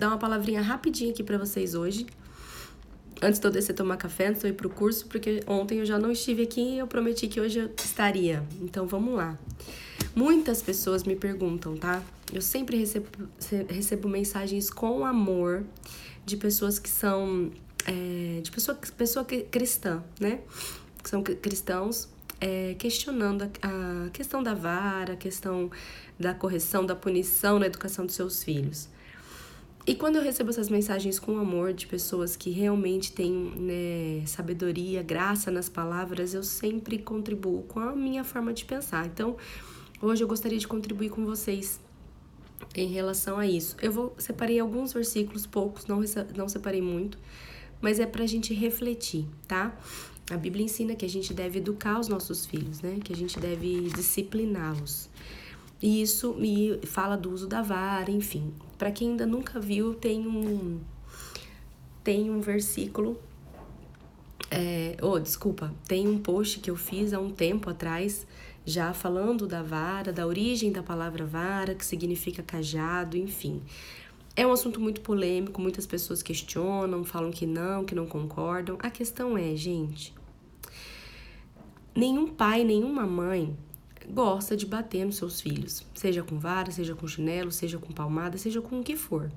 dar uma palavrinha rapidinho aqui pra vocês hoje. Antes de eu descer tomar café, antes de eu ir pro curso, porque ontem eu já não estive aqui e eu prometi que hoje eu estaria. Então vamos lá. Muitas pessoas me perguntam, tá? Eu sempre recebo mensagens com amor de pessoas que são... pessoa cristã, né? Que são cristãos questionando a questão da vara, a questão da correção, da punição na educação dos seus filhos. E quando eu recebo essas mensagens com amor de pessoas que realmente têm, né, sabedoria, graça nas palavras, eu sempre contribuo com a minha forma de pensar. Então, hoje eu gostaria de contribuir com vocês em relação a isso. Separei alguns versículos, poucos, não separei muito, mas é pra gente refletir, tá? A Bíblia ensina que a gente deve educar os nossos filhos, né? Que a gente deve discipliná-los. E isso me fala do uso da vara, enfim. Para quem ainda nunca viu, tem um versículo... tem um post que eu fiz há um tempo atrás, já falando da vara, da origem da palavra vara, que significa cajado, enfim. É um assunto muito polêmico, muitas pessoas questionam, falam que não concordam. A questão é, gente, nenhum pai, nenhuma mãe gosta de bater nos seus filhos, seja com vara, seja com chinelo, seja com palmada, seja com o que for.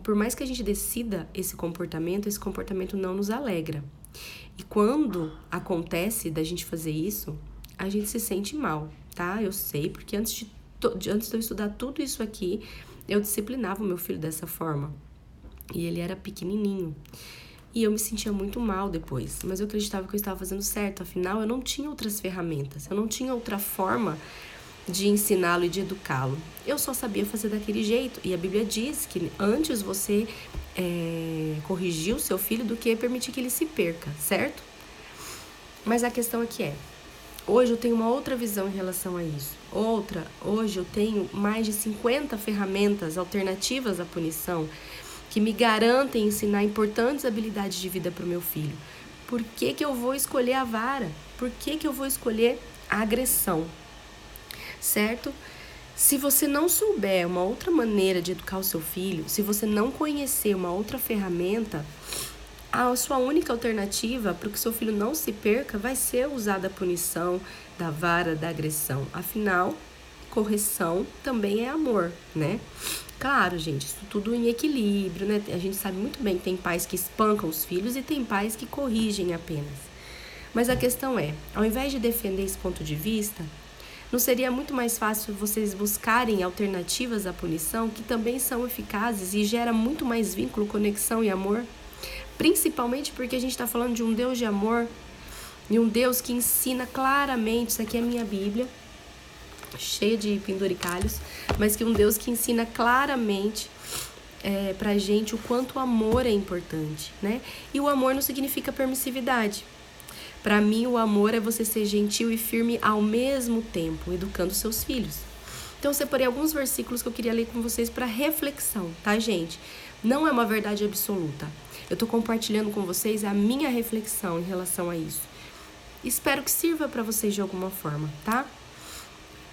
Por mais que a gente decida esse comportamento não nos alegra. E quando acontece da gente fazer isso, a gente se sente mal, tá? Eu sei, porque antes de eu estudar tudo isso aqui, eu disciplinava o meu filho dessa forma. E ele era pequenininho. E eu me sentia muito mal depois, mas eu acreditava que eu estava fazendo certo. Afinal, eu não tinha outras ferramentas, eu não tinha outra forma de ensiná-lo e de educá-lo. Eu só sabia fazer daquele jeito. E a Bíblia diz que antes você corrigir o seu filho do que permitir que ele se perca, certo? Mas a questão aqui hoje eu tenho uma outra visão em relação a isso. Hoje eu tenho mais de 50 ferramentas alternativas à punição que me garantem ensinar importantes habilidades de vida para o meu filho. Por que eu vou escolher a vara? Por que eu vou escolher a agressão? Certo? Se você não souber uma outra maneira de educar o seu filho, se você não conhecer uma outra ferramenta, a sua única alternativa para que seu filho não se perca vai ser usar da punição, da vara, da agressão. Afinal, correção também é amor, né? Claro, gente, isso tudo em equilíbrio, né? A gente sabe muito bem que tem pais que espancam os filhos e tem pais que corrigem apenas. Mas a questão ao invés de defender esse ponto de vista, não seria muito mais fácil vocês buscarem alternativas à punição que também são eficazes e gera muito mais vínculo, conexão e amor? Principalmente porque a gente está falando de um Deus de amor e um Deus que ensina claramente, isso aqui é a minha Bíblia, cheia de penduricalhos, mas que um Deus que ensina claramente pra gente o quanto o amor é importante, né? E o amor não significa permissividade. Pra mim, o amor é você ser gentil e firme ao mesmo tempo, educando seus filhos. Então, eu separei alguns versículos que eu queria ler com vocês para reflexão, tá, gente? Não é uma verdade absoluta. Eu tô compartilhando com vocês a minha reflexão em relação a isso. Espero que sirva para vocês de alguma forma, tá?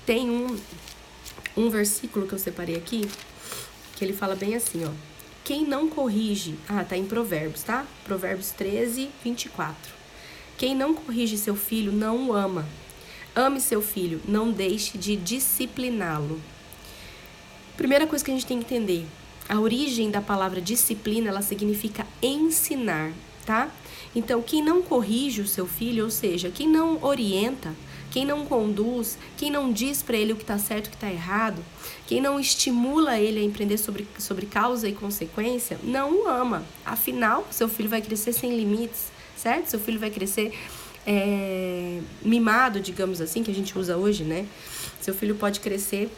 Tem um versículo que eu separei aqui, que ele fala bem assim, ó. Quem não corrige... tá em Provérbios, tá? Provérbios 13, 24. Quem não corrige seu filho não o ama. Ame seu filho, não deixe de discipliná-lo. Primeira coisa que a gente tem que entender. A origem da palavra disciplina, ela significa ensinar, tá? Então, quem não corrige o seu filho, ou seja, quem não orienta, quem não conduz, quem não diz para ele o que está certo e o que está errado, quem não estimula ele a empreender sobre causa e consequência, não o ama. Afinal, seu filho vai crescer sem limites, certo? Seu filho vai crescer mimado, digamos assim, que a gente usa hoje, né? Seu filho pode crescer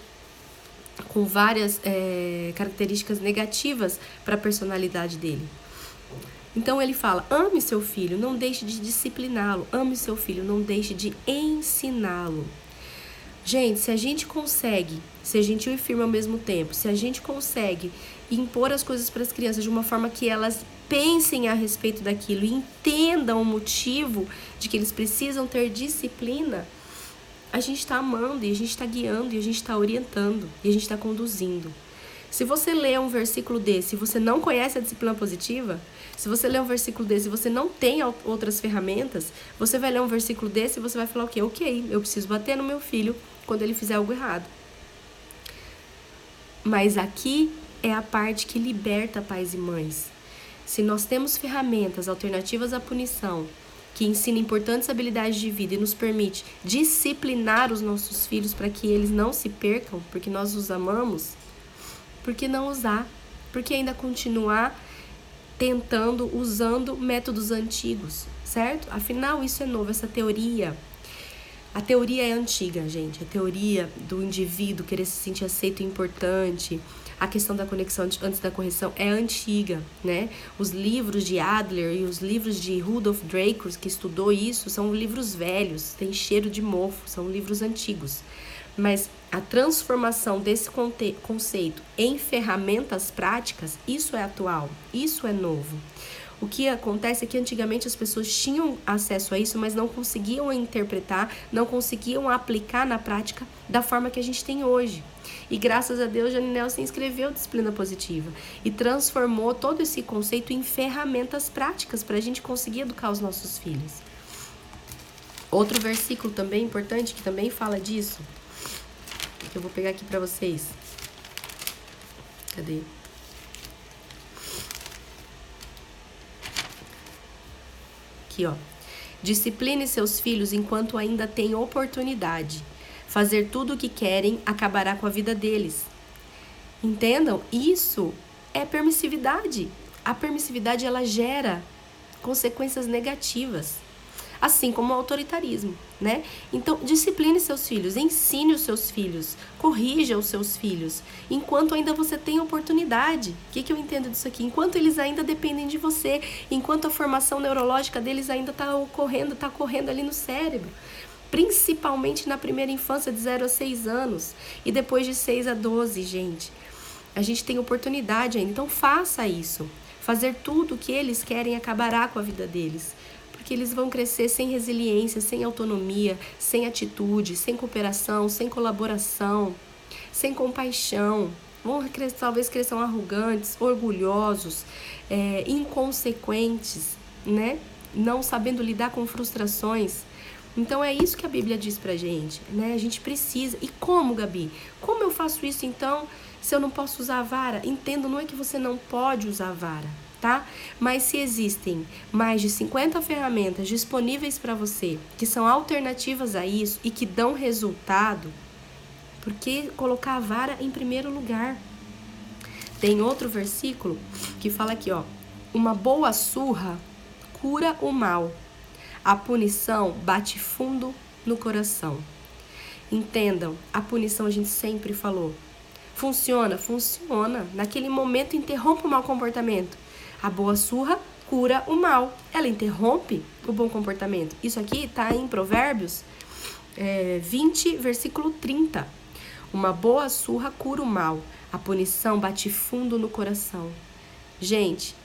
com várias características negativas para a personalidade dele. Então ele fala, ame seu filho, não deixe de discipliná-lo. Ame seu filho, não deixe de ensiná-lo. Gente, se a gente consegue ser gentil e firme ao mesmo tempo, se a gente consegue impor as coisas para as crianças de uma forma que elas pensem a respeito daquilo e entendam o motivo de que eles precisam ter disciplina, a gente está amando, e a gente está guiando, e a gente está orientando, e a gente está conduzindo. Se você lê um versículo desse e você não conhece a disciplina positiva, se você lê um versículo desse e você não tem outras ferramentas, você vai ler um versículo desse e você vai falar o quê? Ok, eu preciso bater no meu filho quando ele fizer algo errado. Mas aqui é a parte que liberta pais e mães. Se nós temos ferramentas alternativas à punição, que ensina importantes habilidades de vida e nos permite disciplinar os nossos filhos para que eles não se percam, porque nós os amamos, por que não usar? Por que ainda continuar tentando, usando métodos antigos, certo? Afinal, isso é novo, essa teoria. A teoria é antiga, gente. A teoria do indivíduo querer se sentir aceito e importante, a questão da conexão antes da correção é antiga, né? Os livros de Adler e os livros de Rudolf Dreikurs, que estudou isso, são livros velhos, têm cheiro de mofo, são livros antigos. Mas a transformação desse conceito em ferramentas práticas, isso é atual, isso é novo. O que acontece é que antigamente as pessoas tinham acesso a isso, mas não conseguiam interpretar, não conseguiam aplicar na prática da forma que a gente tem hoje. E graças a Deus, Jane Nelson escreveu Disciplina Positiva e transformou todo esse conceito em ferramentas práticas para a gente conseguir educar os nossos filhos. Outro versículo também importante que também fala disso, que eu vou pegar aqui para vocês. Cadê? Aqui, ó. Discipline seus filhos enquanto ainda têm oportunidade. Fazer tudo o que querem acabará com a vida deles. Entendam? Isso é permissividade. A permissividade, ela gera consequências negativas, assim como o autoritarismo, né? Então, discipline seus filhos, ensine os seus filhos, corrija os seus filhos, enquanto ainda você tem oportunidade. O que eu entendo disso aqui? Enquanto eles ainda dependem de você, enquanto a formação neurológica deles ainda está correndo ali no cérebro, principalmente na primeira infância de 0 a 6 anos e depois de 6 a 12, gente. A gente tem oportunidade ainda, então faça isso. Fazer tudo o que eles querem acabará com a vida deles. Porque eles vão crescer sem resiliência, sem autonomia, sem atitude, sem cooperação, sem colaboração, sem compaixão. Talvez cresçam arrogantes, orgulhosos, inconsequentes, né? Não sabendo lidar com frustrações. Então é isso que a Bíblia diz pra gente, né? A gente precisa. E como, Gabi? Como eu faço isso então, se eu não posso usar a vara? Entendo, não é que você não pode usar a vara, tá? Mas se existem mais de 50 ferramentas disponíveis para você, que são alternativas a isso e que dão resultado, por que colocar a vara em primeiro lugar? Tem outro versículo que fala aqui, ó: uma boa surra cura o mal, a punição bate fundo no coração. Entendam, a punição a gente sempre falou. Funciona. Naquele momento interrompe o mau comportamento. A boa surra cura o mal. Ela interrompe o bom comportamento. Isso aqui está em Provérbios 20, versículo 30. Uma boa surra cura o mal. A punição bate fundo no coração. Gente,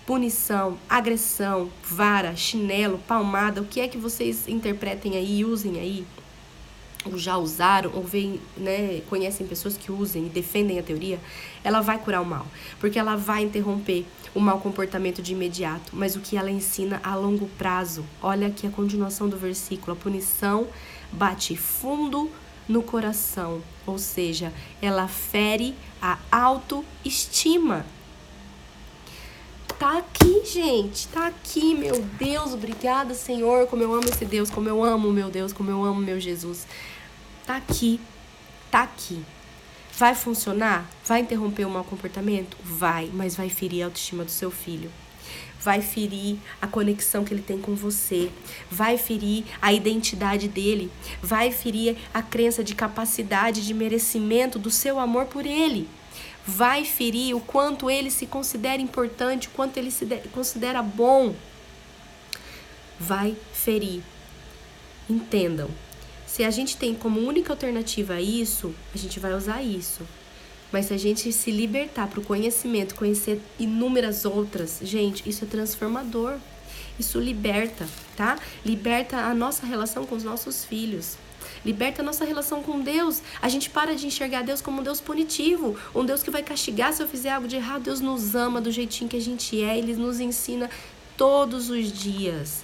punição, agressão, vara, chinelo, palmada, o que é que vocês interpretem aí, usem aí, ou já usaram, ou veem, né, conhecem pessoas que usem e defendem a teoria, ela vai curar o mal, porque ela vai interromper o mau comportamento de imediato, mas o que ela ensina a longo prazo. Olha aqui a continuação do versículo: a punição bate fundo no coração, ou seja, ela fere a autoestima. Tá aqui, gente, tá aqui, meu Deus, obrigada, Senhor, como eu amo esse Deus, como eu amo meu Deus, como eu amo meu Jesus. Tá aqui. Vai funcionar? Vai interromper o mau comportamento? Vai, mas vai ferir a autoestima do seu filho. Vai ferir a conexão que ele tem com você. Vai ferir a identidade dele. Vai ferir a crença de capacidade, de merecimento do seu amor por ele. Vai ferir o quanto ele se considera importante, o quanto ele se considera bom. Vai ferir. Entendam. Se a gente tem como única alternativa isso, a gente vai usar isso. Mas se a gente se libertar para o conhecimento, conhecer inúmeras outras, gente, isso é transformador. Isso liberta, tá? Liberta a nossa relação com os nossos filhos. Liberta a nossa relação com Deus. A gente para de enxergar Deus como um Deus punitivo, um Deus que vai castigar se eu fizer algo de errado. Deus nos ama do jeitinho que a gente é. Ele nos ensina todos os dias.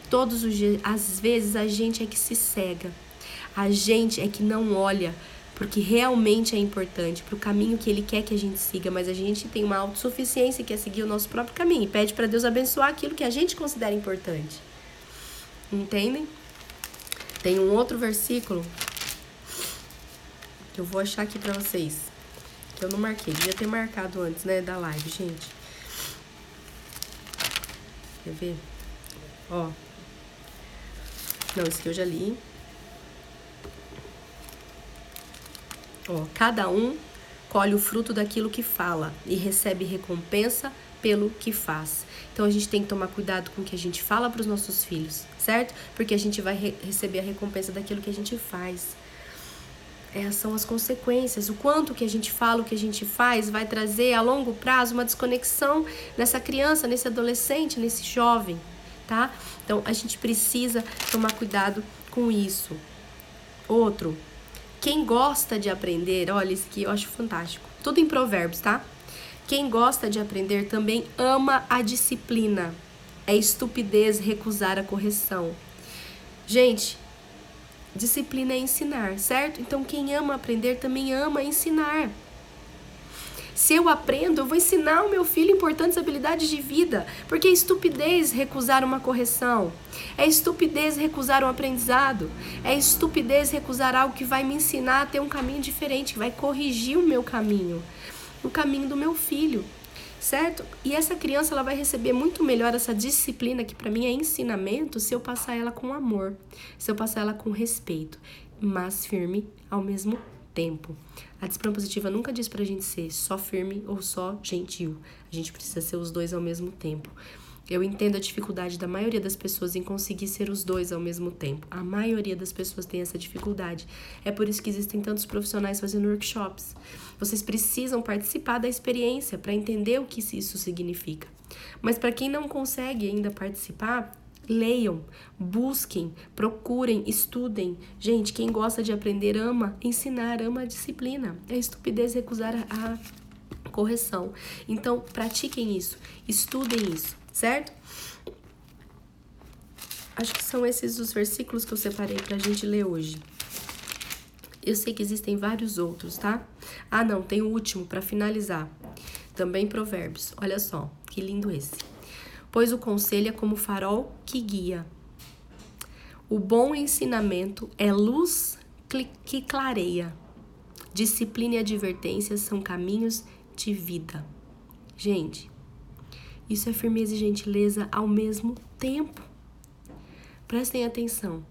Todos os dias. Às vezes a gente é que se cega. A gente é que não olha porque realmente é importante, para o caminho que Ele quer que a gente siga, mas a gente tem uma autossuficiência que é seguir o nosso próprio caminho e pede para Deus abençoar aquilo que a gente considera importante. Entendem? Tem um outro versículo que eu vou achar aqui para vocês, que eu não marquei, devia ter marcado antes, né, da live, gente. Quer ver? Ó. Não, esse aqui eu já li. Ó, cada um colhe o fruto daquilo que fala e recebe recompensa pelo que faz. Então a gente tem que tomar cuidado com o que a gente fala para os nossos filhos, certo? Porque a gente vai receber a recompensa daquilo que a gente faz. Essas são as consequências. O quanto que a gente fala, o que a gente faz, vai trazer a longo prazo uma desconexão nessa criança, nesse adolescente, nesse jovem, tá? Então a gente precisa tomar cuidado com isso. Outro. Quem gosta de aprender, olha, isso aqui eu acho fantástico. Tudo em Provérbios, tá? Quem gosta de aprender também ama a disciplina. É estupidez recusar a correção. Gente, disciplina é ensinar, certo? Então quem ama aprender também ama ensinar. Se eu aprendo, eu vou ensinar ao meu filho importantes habilidades de vida. Porque é estupidez recusar uma correção. É estupidez recusar um aprendizado. É estupidez recusar algo que vai me ensinar a ter um caminho diferente, que vai corrigir o meu caminho. O caminho do meu filho, certo? E essa criança, ela vai receber muito melhor essa disciplina, que para mim é ensinamento, se eu passar ela com amor. Se eu passar ela com respeito, mas firme ao mesmo tempo. A disciplina positiva nunca diz pra gente ser só firme ou só gentil. A gente precisa ser os dois ao mesmo tempo. Eu entendo a dificuldade da maioria das pessoas em conseguir ser os dois ao mesmo tempo. A maioria das pessoas tem essa dificuldade. É por isso que existem tantos profissionais fazendo workshops. Vocês precisam participar da experiência para entender o que isso significa. Mas para quem não consegue ainda participar, leiam, busquem, procurem, estudem. Gente, quem gosta de aprender ama ensinar, ama a disciplina. É estupidez recusar a correção. Então, pratiquem isso, estudem isso, certo? Acho que são esses os versículos que eu separei pra gente ler hoje. Eu sei que existem vários outros, tá? Ah, não, tem o último pra finalizar. Também Provérbios. Olha só, que lindo esse. Pois o conselho é como farol que guia. O bom ensinamento é luz que clareia. Disciplina e advertência são caminhos de vida. Gente, isso é firmeza e gentileza ao mesmo tempo. Prestem atenção.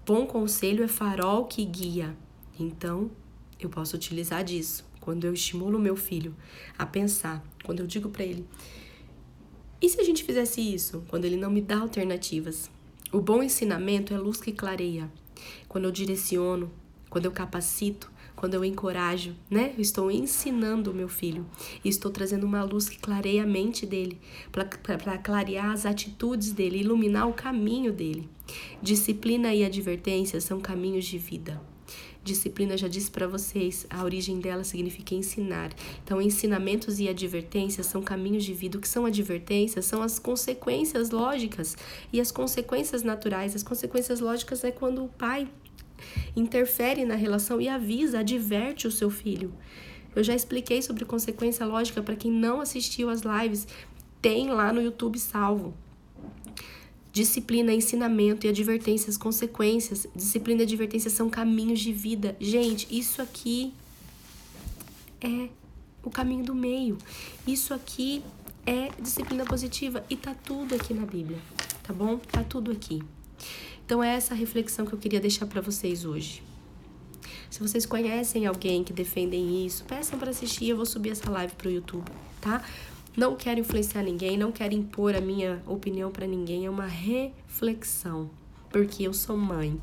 Bom conselho é farol que guia. Então, eu posso utilizar disso. Quando eu estimulo o meu filho a pensar, quando eu digo para ele, e se a gente fizesse isso? Quando ele não me dá alternativas. O bom ensinamento é luz que clareia. Quando eu direciono, quando eu capacito, quando eu encorajo, né? Eu estou ensinando o meu filho. E estou trazendo uma luz que clareia a mente dele, para clarear as atitudes dele, iluminar o caminho dele. Disciplina e advertência são caminhos de vida. Disciplina, já disse para vocês, a origem dela significa ensinar. Então, ensinamentos e advertências são caminhos de vida. O que são advertências? São as consequências lógicas e as consequências naturais. As consequências lógicas é quando o pai interfere na relação e avisa, adverte o seu filho. Eu já expliquei sobre consequência lógica para quem não assistiu às lives. Tem lá no YouTube salvo. Disciplina, ensinamento e advertências, consequências. Disciplina e advertência são caminhos de vida. Gente, isso aqui é o caminho do meio. Isso aqui é disciplina positiva e tá tudo aqui na Bíblia, tá bom? Tá tudo aqui. Então é essa reflexão que eu queria deixar para vocês hoje. Se vocês conhecem alguém que defendem isso, peçam para assistir. Eu vou subir essa live pro YouTube, tá? Não quero influenciar ninguém, não quero impor a minha opinião para ninguém. É uma reflexão, porque eu sou mãe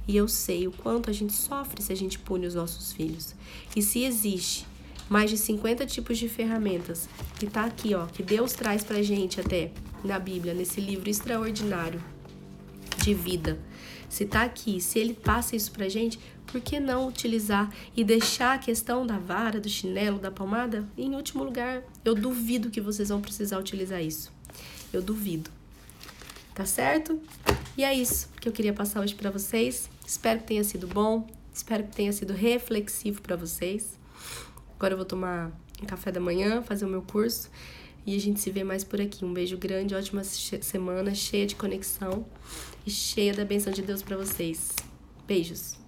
e eu sei o quanto a gente sofre se a gente pune os nossos filhos. E se existe mais de 50 tipos de ferramentas que tá aqui, ó, que Deus traz pra gente até na Bíblia, nesse livro extraordinário, de vida. Se tá aqui, se ele passa isso pra gente, por que não utilizar e deixar a questão da vara, do chinelo, da palmada em último lugar? Eu duvido que vocês vão precisar utilizar isso. Eu duvido. Tá certo? E é isso que eu queria passar hoje pra vocês. Espero que tenha sido bom. Espero que tenha sido reflexivo pra vocês. Agora eu vou tomar um café da manhã, fazer o meu curso. E a gente se vê mais por aqui. Um beijo grande, ótima semana, cheia de conexão e cheia da bênção de Deus pra vocês. Beijos!